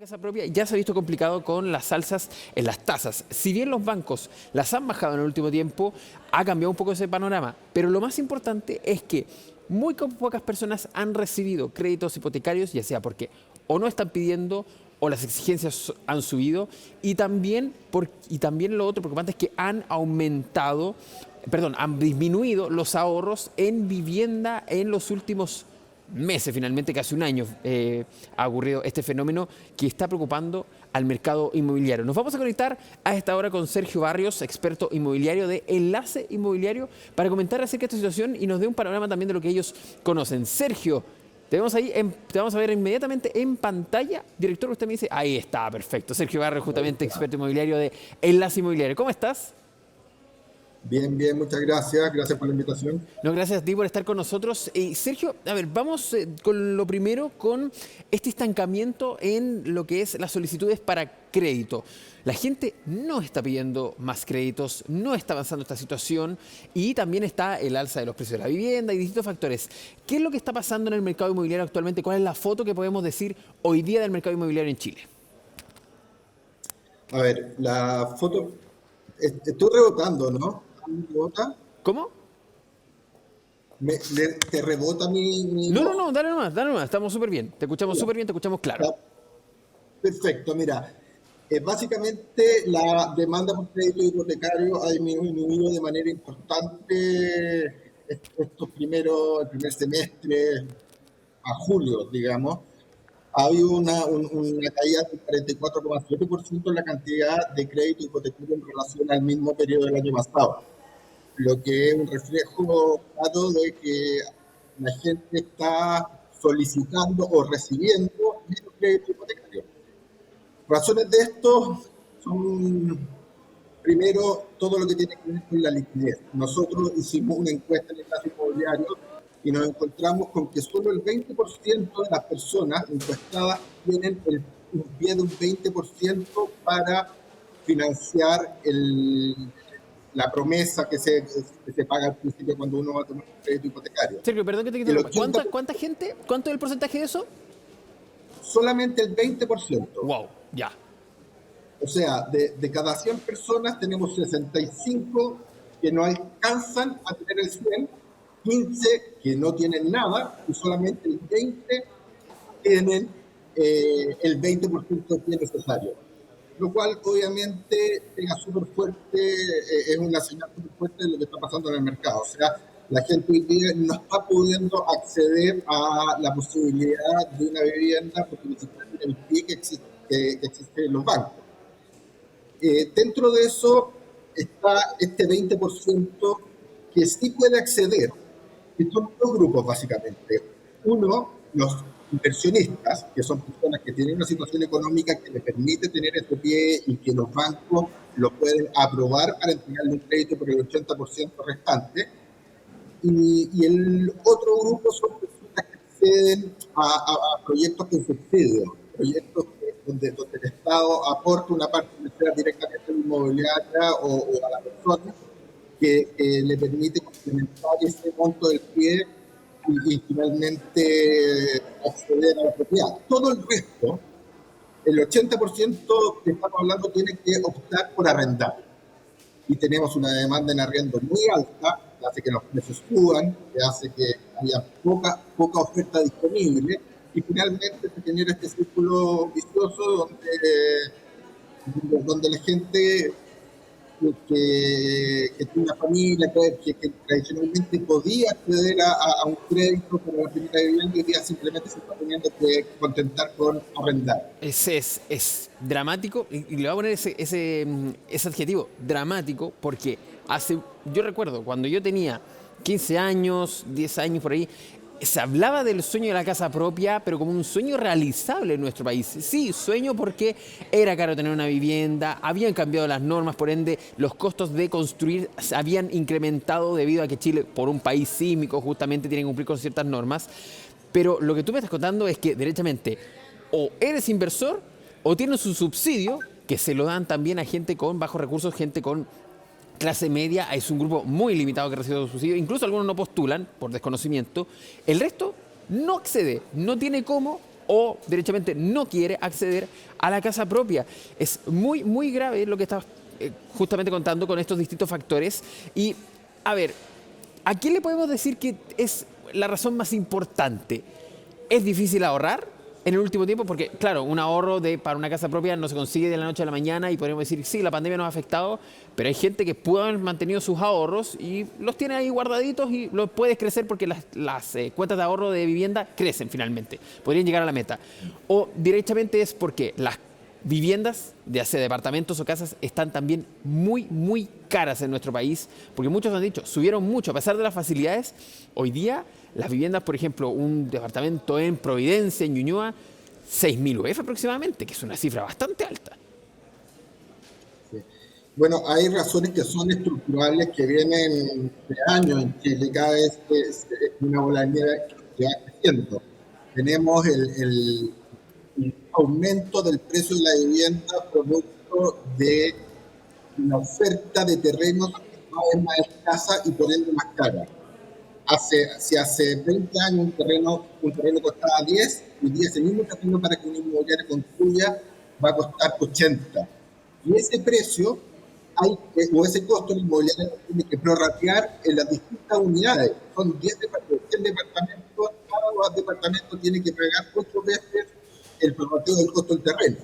casa propia ya se ha visto complicado con las alzas en las tasas. Si bien los bancos las han bajado en el último tiempo, ha cambiado un poco ese panorama. Pero lo más importante es que muy pocas personas han recibido créditos hipotecarios, ya sea porque o no están pidiendo o las exigencias han subido. Y también lo otro preocupante es que han disminuido los ahorros en vivienda en los últimos meses, finalmente casi un año ha ocurrido este fenómeno que está preocupando al mercado inmobiliario. Nos vamos a conectar a esta hora con Sergio Barrios, experto inmobiliario de Enlace Inmobiliario, para comentar acerca de esta situación y nos dé un panorama también de lo que ellos conocen. Sergio, te vamos a ver inmediatamente en pantalla. Director, usted me dice, ahí está, perfecto. Sergio Barrios, justamente experto inmobiliario de Enlace Inmobiliario. ¿Cómo estás? Bien, bien, muchas gracias. Gracias por la invitación. No, gracias a ti por estar con nosotros. Sergio, a ver, vamos con lo primero, con este estancamiento en lo que es las solicitudes para crédito. La gente no está pidiendo más créditos, no está avanzando esta situación y también está el alza de los precios de la vivienda y distintos factores. ¿Qué es lo que está pasando en el mercado inmobiliario actualmente? ¿Cuál es la foto que podemos decir hoy día del mercado inmobiliario en Chile? A ver, la foto, estoy rebotando, ¿no? ¿Rebota? ¿Cómo? ¿Te rebota mi No, no, voz? no, dale nomás, estamos súper bien. Te escuchamos súper bien, te escuchamos claro. Ya, perfecto, mira. Básicamente la demanda por crédito hipotecario ha disminuido de manera importante el primer semestre a julio, digamos. Ha habido una caída del 44,7% en la cantidad de crédito hipotecario en relación al mismo periodo del año pasado, lo que es un reflejo claro de que la gente está solicitando o recibiendo menos crédito hipotecario. Razones de esto son, primero, todo lo que tiene que ver con la liquidez. Nosotros hicimos una encuesta en el caso inmobiliario y nos encontramos con que solo el 20% de las personas encuestadas tienen un pie de un 20% para financiar la promesa que se paga al principio cuando uno va a tomar un crédito hipotecario. Sergio, perdón que te El interrumpa. 80, ¿Cuánta gente? ¿Cuánto es el porcentaje de eso? solamente el 20%. Wow, ya. O sea, de cada 100 personas tenemos 65 que no alcanzan a tener el 100, 15 que no tienen nada y solamente el 20 tienen el 20% que es necesario. Lo cual obviamente pega súper fuerte, es una señal súper fuerte de lo que está pasando en el mercado. O sea, la gente hoy día no está pudiendo acceder a la posibilidad de una vivienda porque ni siquiera tiene el pie que existe en los bancos. Dentro de eso está este 20% que sí puede acceder, que son dos grupos básicamente. Uno, los inversionistas, que son personas que tienen una situación económica que les permite tener este pie y que los bancos lo pueden aprobar para entregarle un crédito por el 80% restante. Y el otro grupo son personas que acceden a proyectos con subsidio, proyectos donde el Estado aporta una parte directamente a la inmobiliaria o a la persona que le permite complementar ese monto del pie y finalmente acceder a la propiedad. Todo el resto, el 80% que estamos hablando, tiene que optar por arrendar. Y tenemos una demanda en arriendo muy alta, que hace que los precios suban, que hace que haya poca oferta disponible, y finalmente se genera este círculo vicioso donde la gente que tiene una familia, que tradicionalmente podía acceder a un crédito para la primera vivienda, hoy día simplemente se está teniendo que contentar con arrendar. Es dramático y le voy a poner ese adjetivo, dramático, porque yo recuerdo cuando yo tenía 15 años, 10 años por ahí, se hablaba del sueño de la casa propia, pero como un sueño realizable en nuestro país. Sí, sueño porque era caro tener una vivienda, habían cambiado las normas, por ende los costos de construir se habían incrementado debido a que Chile, por un país sísmico, justamente tiene que cumplir con ciertas normas. Pero lo que tú me estás contando es que, derechamente, o eres inversor o tienes un subsidio que se lo dan también a gente con bajos recursos, gente con clase media. Es un grupo muy limitado que recibe subsidio, incluso algunos no postulan por desconocimiento. El resto no accede, no tiene cómo, o derechamente no quiere acceder a la casa propia. Es muy, muy grave lo que estás justamente contando con estos distintos factores. Y, a ver, ¿a quién le podemos decir que es la razón más importante? ¿Es difícil ahorrar en el último tiempo? Porque, claro, un ahorro para una casa propia no se consigue de la noche a la mañana y podríamos decir, sí, la pandemia nos ha afectado, pero hay gente que pudo haber mantenido sus ahorros y los tiene ahí guardaditos y los puedes crecer porque las cuentas de ahorro de vivienda crecen finalmente, podrían llegar a la meta. O directamente es porque las viviendas, ya sea departamentos o casas, están también muy, muy caras en nuestro país, porque muchos han dicho, subieron mucho, a pesar de las facilidades. Hoy día, las viviendas, por ejemplo, un departamento en Providencia, en Ñuñoa, 6.000 UF aproximadamente, que es una cifra bastante alta. Sí. Bueno, hay razones que son estructurales que vienen de años en Chile, cada vez es una bola de nieve que va creciendo. Tenemos el aumento del precio de la vivienda producto de una oferta de terrenos cada vez más escasa y por ende más cara. Si hace 20 años un terreno costaba 10, hoy día ese mismo terreno para que un inmobiliario construya va a costar 80. Y ese precio, o ese costo, el inmobiliario tiene que prorratear en las distintas unidades. Son 10 departamentos, cada departamento tiene que pagar 8 veces el prorrateo del costo del terreno.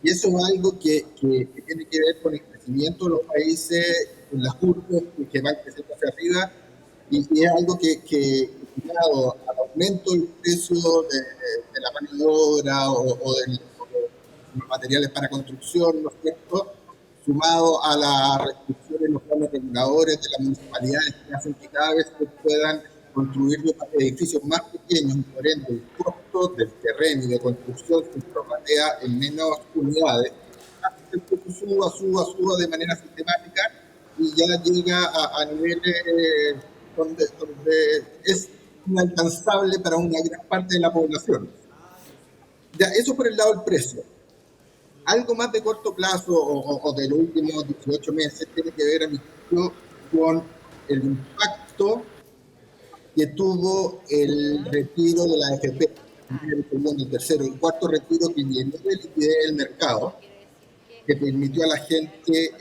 Y eso es algo que tiene que ver con el crecimiento de los países, con las curvas que van creciendo hacia arriba, y es algo que ligado al aumento del precio de la mano de obra o de los materiales para construcción, ¿no es cierto?, sumado a las restricciones en los planes reguladores de las municipalidades que hacen que cada vez se puedan construir edificios más pequeños y por ende el costo del terreno y de construcción se prorratea en menos unidades, hace que el precio suba de manera sistemática y ya llega a niveles donde es inalcanzable para una gran parte de la población. Ya, eso por el lado del precio. Algo más de corto plazo o de los últimos 18 meses tiene que ver, a mi juicio, con el impacto que tuvo el retiro de la AFP, el segundo, el tercero, el cuarto retiro que llenó de liquidez el mercado, que permitió a la gente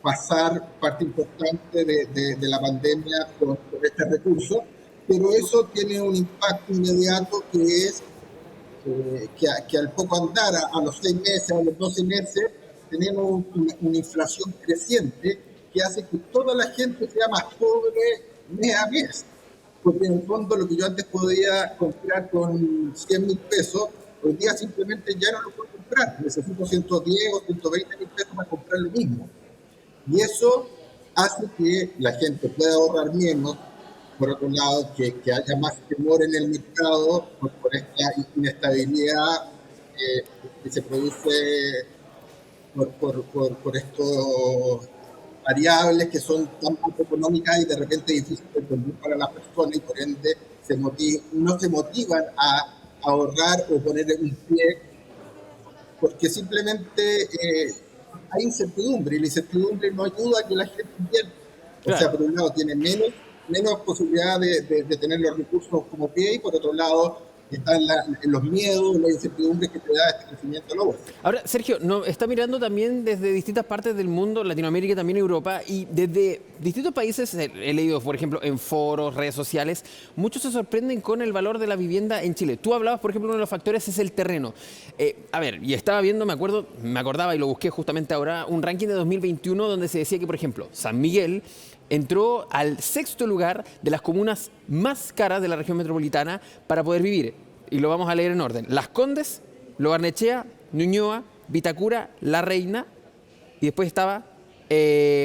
pasar parte importante de la pandemia con este recurso, pero eso tiene un impacto inmediato que es que al poco andar, a los 6 meses, a los 12 meses, tenemos una inflación creciente que hace que toda la gente sea más pobre mes a mes. Porque en el fondo lo que yo antes podía comprar con 100.000 pesos, hoy día simplemente ya no lo puedo comprar. Necesito 110 o 120.000 pesos para comprar lo mismo. Y eso hace que la gente pueda ahorrar menos. Por otro lado, que haya más temor en el mercado por esta inestabilidad que se produce por estos variables que son tan poco económicas y de repente difíciles de entender para las personas y por ende no se motivan a ahorrar o poner un pie porque simplemente hay incertidumbre y la incertidumbre no ayuda a que la gente invierta. Claro. O sea, por un lado tiene menos posibilidad de tener los recursos como pie y por otro lado están los miedos, las incertidumbres que te da este crecimiento global. Ahora, Sergio, nos está mirando también desde distintas partes del mundo, Latinoamérica y también Europa, y desde distintos países, he leído, por ejemplo, en foros, redes sociales, muchos se sorprenden con el valor de la vivienda en Chile. Tú hablabas, por ejemplo, uno de los factores es el terreno. A ver, y estaba viendo, me acordaba y lo busqué justamente ahora, un ranking de 2021 donde se decía que, por ejemplo, San Miguel entró al 6º lugar de las comunas más caras de la región metropolitana para poder vivir. Y lo vamos a leer en orden. Las Condes, Lo Barnechea, Ñuñoa, Vitacura, La Reina y después estaba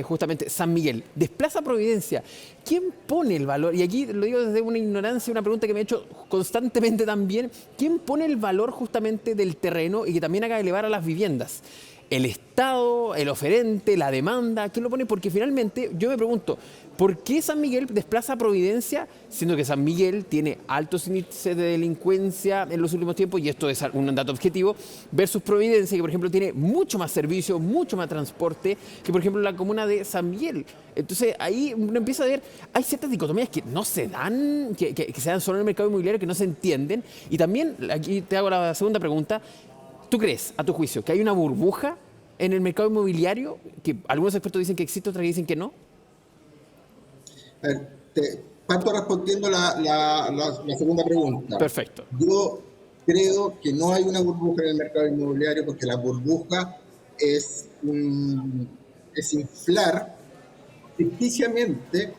justamente San Miguel. Desplaza Providencia. ¿Quién pone el valor? Y aquí lo digo desde una ignorancia, una pregunta que me he hecho constantemente también. ¿Quién pone el valor justamente del terreno y que también haga elevar a las viviendas? el Estado, el oferente, la demanda? ¿Quién lo pone? Porque finalmente yo me pregunto, ¿por qué San Miguel desplaza a Providencia, siendo que San Miguel tiene altos índices de delincuencia en los últimos tiempos, y esto es un dato objetivo, versus Providencia, que por ejemplo tiene mucho más servicio, mucho más transporte que por ejemplo la comuna de San Miguel? Entonces ahí uno empieza a ver, hay ciertas dicotomías que no se dan, que se dan solo en el mercado inmobiliario, que no se entienden. Y también, aquí te hago la segunda pregunta, ¿tú crees, a tu juicio, que hay una burbuja en el mercado inmobiliario, que algunos expertos dicen que existe, otros que dicen que no? A ver, parto respondiendo la segunda pregunta. Perfecto. Yo creo que no hay una burbuja en el mercado inmobiliario porque la burbuja es, es inflar ficticiamente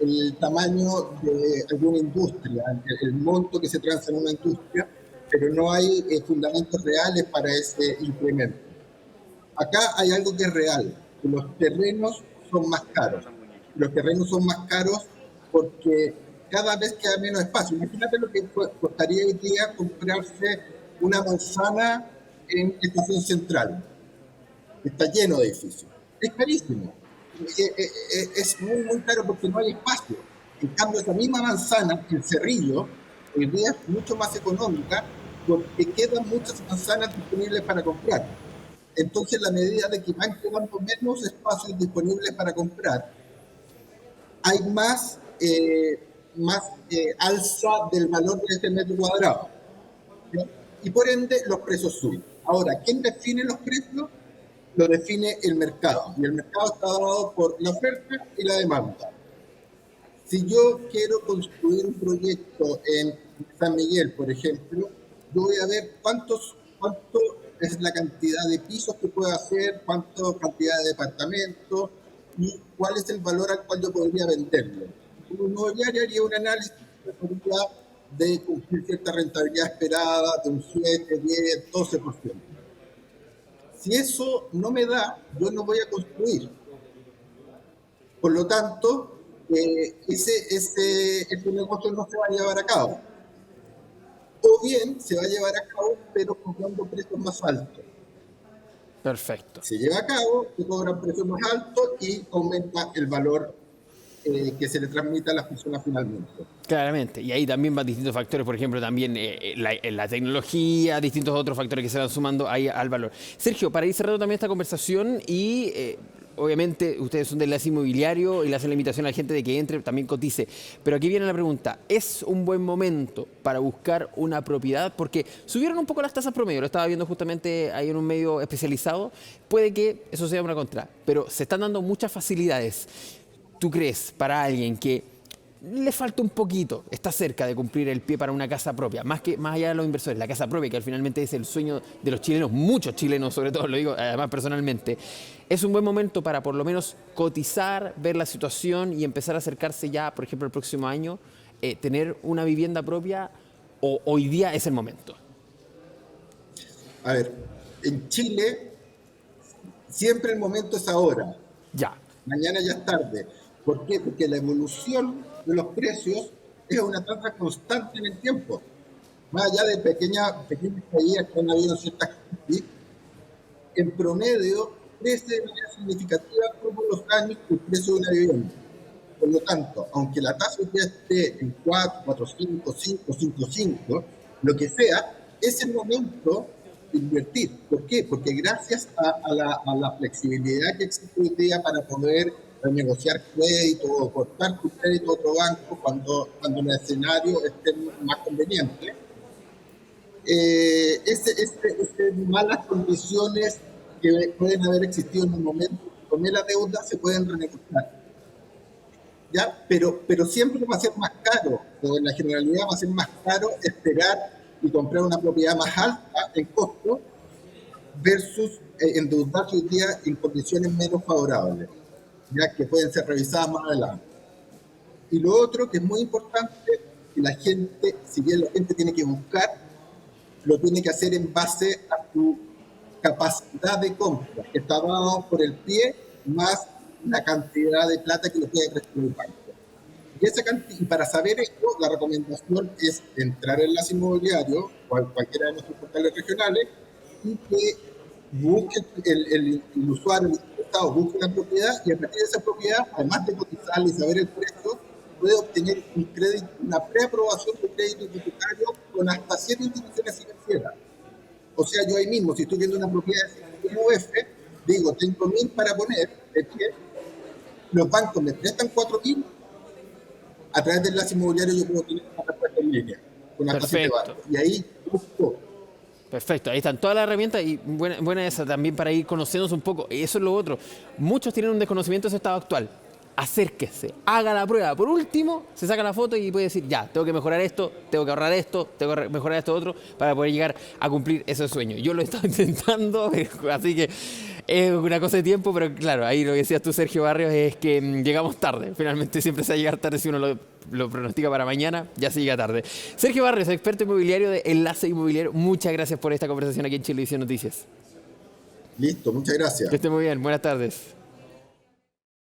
el tamaño de alguna industria, el monto que se transa en una industria, pero no hay fundamentos reales para ese incremento. Acá hay algo que es real, que los terrenos son más caros. Los terrenos son más caros porque cada vez queda menos espacio. Imagínate lo que costaría hoy día comprarse una manzana en Estación Central. Está lleno de edificios. Es carísimo. Es muy, muy caro porque no hay espacio. En cambio, esa misma manzana en Cerrillo, hoy día es mucho más económica porque quedan muchas manzanas disponibles para comprar. Entonces, la medida de que van quedando menos espacios disponibles para comprar, hay más alza del valor de este metro cuadrado, ¿sí? Y por ende los precios suben. Ahora, ¿quién define los precios? Lo define el mercado. Y el mercado está dado por la oferta y la demanda. Si yo quiero construir un proyecto en San Miguel, por ejemplo, yo voy a ver cuánto es la cantidad de pisos que puedo hacer, cuánto cantidad de departamentos y cuál es el valor al cual yo podría venderlo. Un inmobiliario haría un análisis de cumplir cierta rentabilidad esperada de un 7, 10, 12%. Si eso no me da, yo no voy a construir. Por lo tanto, ese negocio no se va a llevar a cabo. O bien se va a llevar a cabo, pero cobrando precios más altos. Perfecto. Se lleva a cabo, se cobran precios más altos y aumenta el valor que se le transmite a las personas finalmente. Claramente, y ahí también van distintos factores, por ejemplo, también la tecnología, distintos otros factores que se van sumando ahí al valor. Sergio, para ir cerrando también esta conversación y obviamente ustedes son del enlace inmobiliario y le hacen la invitación a la gente de que entre, también cotice, pero aquí viene la pregunta, ¿es un buen momento para buscar una propiedad? Porque subieron un poco las tasas promedio, lo estaba viendo justamente ahí en un medio especializado, puede que eso sea una contra, pero se están dando muchas facilidades. ¿Tú crees para alguien que le falta un poquito, está cerca de cumplir el pie para una casa propia, más allá de los inversores, la casa propia, que finalmente es el sueño de los chilenos, muchos chilenos sobre todo, lo digo además personalmente, es un buen momento para por lo menos cotizar, ver la situación y empezar a acercarse ya, por ejemplo, el próximo año, tener una vivienda propia, o hoy día es el momento? A ver, en Chile siempre el momento es ahora. Ya. Mañana ya es tarde. ¿Por qué? Porque la evolución de los precios es una tasa constante en el tiempo. Más allá de pequeñas caídas que han habido en ciertas crisis, en promedio crece de manera significativa todos los años el precio de una vivienda. Por lo tanto, aunque la tasa ya esté en 4, 4, 5, 5, 5, 5, lo que sea, es el momento de invertir. ¿Por qué? Porque gracias a la flexibilidad que existe hoy día para poder renegociar crédito o cortar tu crédito a otro banco cuando el escenario esté más conveniente, malas condiciones que pueden haber existido en un momento tomé la deuda se pueden renegociar. ¿Ya? Pero siempre va a ser más caro, o en la generalidad va a ser más caro esperar y comprar una propiedad más alta en costo versus endeudarse hoy día en condiciones menos favorables, ya que pueden ser revisadas más adelante. Y lo otro que es muy importante, que la gente, si bien la gente tiene que buscar, lo tiene que hacer en base a su capacidad de compra, que está dado por el pie más la cantidad de plata que le puede prestar el banco. Y para saber esto, la recomendación es entrar en las inmobiliarios, cualquiera de nuestros portales regionales, y que busque el usuario, el interesado, busque la propiedad y a partir de esa propiedad, además de cotizarla y saber el precio, puede obtener un crédito, una preaprobación de crédito hipotecario con hasta 7 instituciones financieras. O sea, yo ahí mismo, si estoy viendo una propiedad de UF, digo, tengo 1.000 para poner de pie, los bancos me prestan 4.000, a través del enlace inmobiliario yo puedo tener una respuesta en línea, con hasta 7 Perfecto. bancos. Y ahí busco. Perfecto, ahí están todas las herramientas y buena esa también para ir conociéndose un poco. Y eso es lo otro. Muchos tienen un desconocimiento de ese estado actual. Acérquese, haga la prueba. Por último, se saca la foto y puede decir, ya, tengo que mejorar esto, tengo que ahorrar esto, tengo que mejorar esto otro para poder llegar a cumplir ese sueño. Yo lo he estado intentando, así que es una cosa de tiempo, pero claro, ahí lo que decías tú, Sergio Barrios, es que llegamos tarde. Finalmente siempre se va a llegar tarde si uno lo pronostica para mañana, ya se llega tarde. Sergio Barrios, experto inmobiliario de Enlace Inmobiliario, muchas gracias por esta conversación aquí en Chilevisión Noticias. Listo, muchas gracias. Que esté muy bien, buenas tardes.